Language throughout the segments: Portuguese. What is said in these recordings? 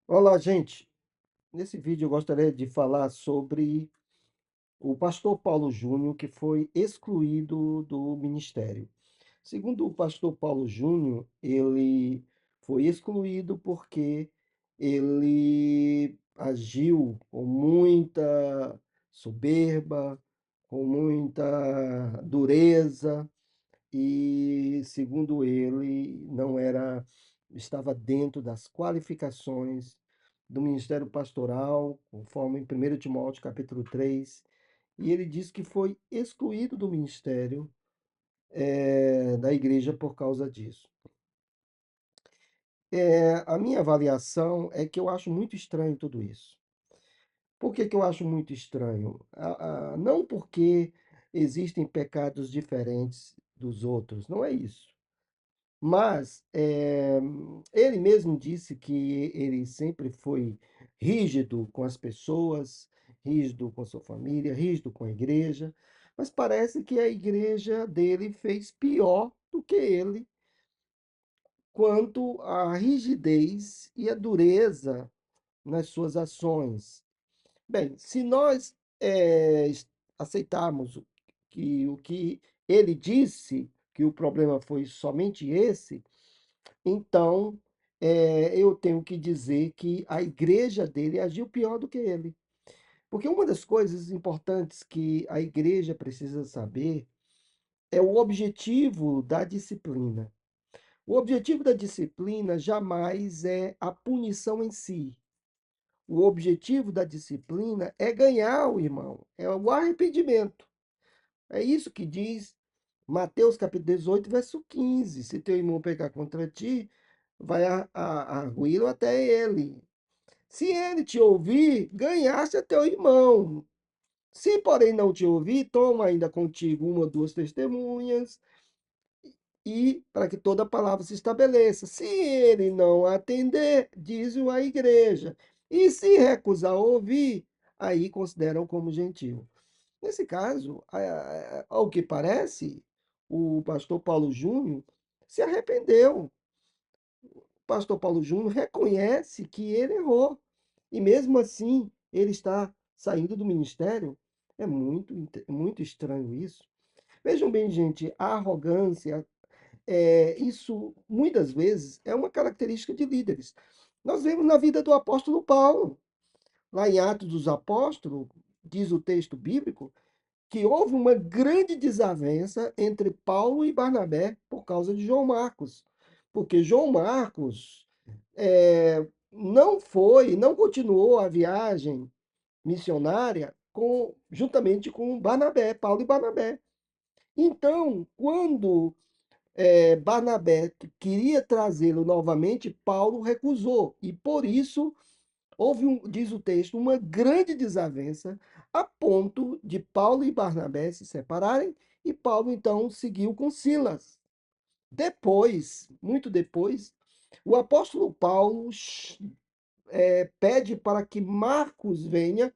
Olá, gente. Nesse vídeo eu gostaria de falar sobre o pastor Paulo Júnior, que foi excluído do ministério. Segundo o pastor Paulo Júnior, ele foi excluído porque ele agiu com muita soberba, com muita dureza, e, segundo ele, não era, estava dentro das qualificações do ministério pastoral, conforme em 1 Timóteo capítulo 3, e ele diz que foi excluído do ministério da igreja por causa disso. A minha avaliação é que eu acho muito estranho tudo isso. Por que que eu acho muito estranho? Não porque existem pecados diferentes dos outros, não é isso. Mas ele mesmo disse que ele sempre foi rígido com as pessoas, rígido com sua família, rígido com a igreja, mas parece que a igreja dele fez pior do que ele quanto à rigidez e à dureza nas suas ações. Bem, se nós aceitarmos que o que ele disse, que o problema foi somente esse, então, eu tenho que dizer que a igreja dele agiu pior do que ele. Porque uma das coisas importantes que a igreja precisa saber é o objetivo da disciplina. O objetivo da disciplina jamais é a punição em si. O objetivo da disciplina é ganhar o irmão, é o arrependimento. É isso que diz Mateus capítulo 18, verso 15. Se teu irmão pecar contra ti, vai arguí-lo até ele. Se ele te ouvir, ganhaste a teu irmão. Se, porém, não te ouvir, toma ainda contigo uma ou duas testemunhas, e para que toda palavra se estabeleça. Se ele não atender, diz-o à igreja. E se recusar ouvir, aí consideram como gentil. Nesse caso, ao que parece, o pastor Paulo Júnior se arrependeu. O pastor Paulo Júnior reconhece que ele errou. E mesmo assim, ele está saindo do ministério. É muito estranho isso. Vejam bem, gente, a arrogância, isso muitas vezes é uma característica de líderes. Nós vemos na vida do apóstolo Paulo, lá em Atos dos Apóstolos, diz o texto bíblico, que houve uma grande desavença entre Paulo e Barnabé por causa de João Marcos. Porque João Marcos não continuou a viagem missionária juntamente com Barnabé, Paulo e Barnabé. Então, quando Barnabé queria trazê-lo novamente, Paulo recusou. E por isso houve, diz o texto, uma grande desavença a ponto de Paulo e Barnabé se separarem e Paulo então seguiu com Silas. Depois, muito depois, o apóstolo Paulo pede para que Marcos venha,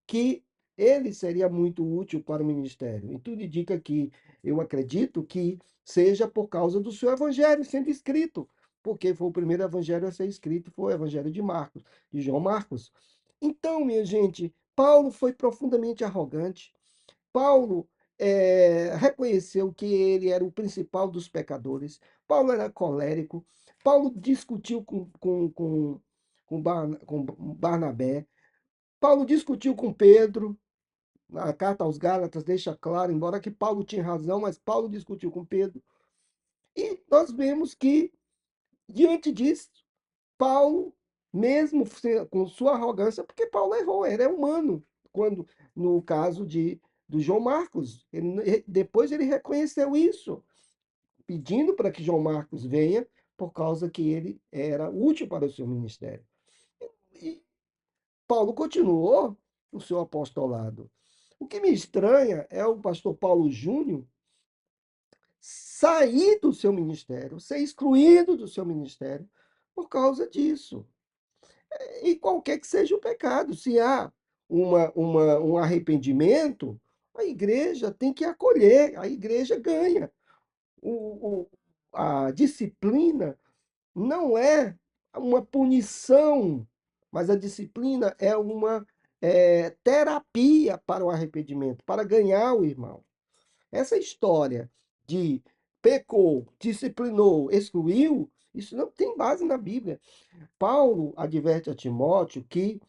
que ele seria muito útil para o ministério. E tudo indica que eu acredito que seja por causa do seu evangelho sendo escrito, porque foi o primeiro evangelho a ser escrito, foi o evangelho de Marcos, de João Marcos. Então, minha gente, Paulo foi profundamente arrogante. Paulo reconheceu que ele era o principal dos pecadores. Paulo era colérico. Paulo discutiu com Barnabé. Paulo discutiu com Pedro. A carta aos Gálatas deixa claro, embora que Paulo tinha razão, mas Paulo discutiu com Pedro. E nós vemos que, diante disso, Paulo, mesmo com sua arrogância, porque Paulo errou, ele é humano, quando no caso do João Marcos, depois ele reconheceu isso, pedindo para que João Marcos venha, por causa que ele era útil para o seu ministério. E Paulo continuou o seu apostolado. O que me estranha é o pastor Paulo Júnior sair do seu ministério, ser excluído do seu ministério por causa disso. E qualquer que seja o pecado, se há um arrependimento, a igreja tem que acolher, a igreja ganha. O, a disciplina não é uma punição mas a disciplina é uma terapia para o arrependimento, para ganhar o irmão. Essa história de pecou, disciplinou, excluiu, isso não tem base na Bíblia. Paulo adverte a Timóteo que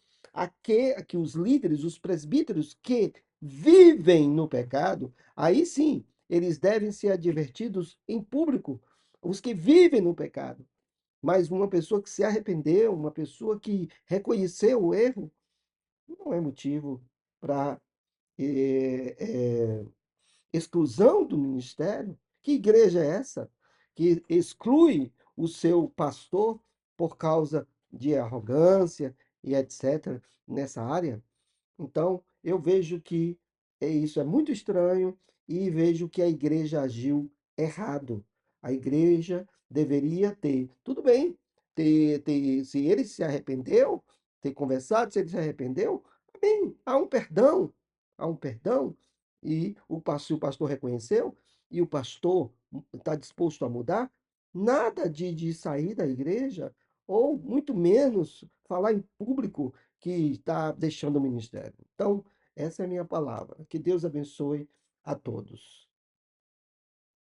os líderes, os presbíteros que vivem no pecado, aí sim, eles devem ser advertidos em público, os que vivem no pecado. Mas uma pessoa que se arrependeu, uma pessoa que reconheceu o erro, não é motivo para exclusão do ministério? Que igreja é essa que exclui o seu pastor por causa de arrogância e etc. nessa área? Então, eu vejo que isso é muito estranho e vejo que a igreja agiu errado. A igreja deveria ter, tudo bem, se ele se arrependeu, ter conversado, se ele se arrependeu, bem, há um perdão, e se o pastor reconheceu, e o pastor está disposto a mudar, nada de sair da igreja, ou muito menos falar em público que está deixando o ministério. Então, essa é a minha palavra. Que Deus abençoe a todos.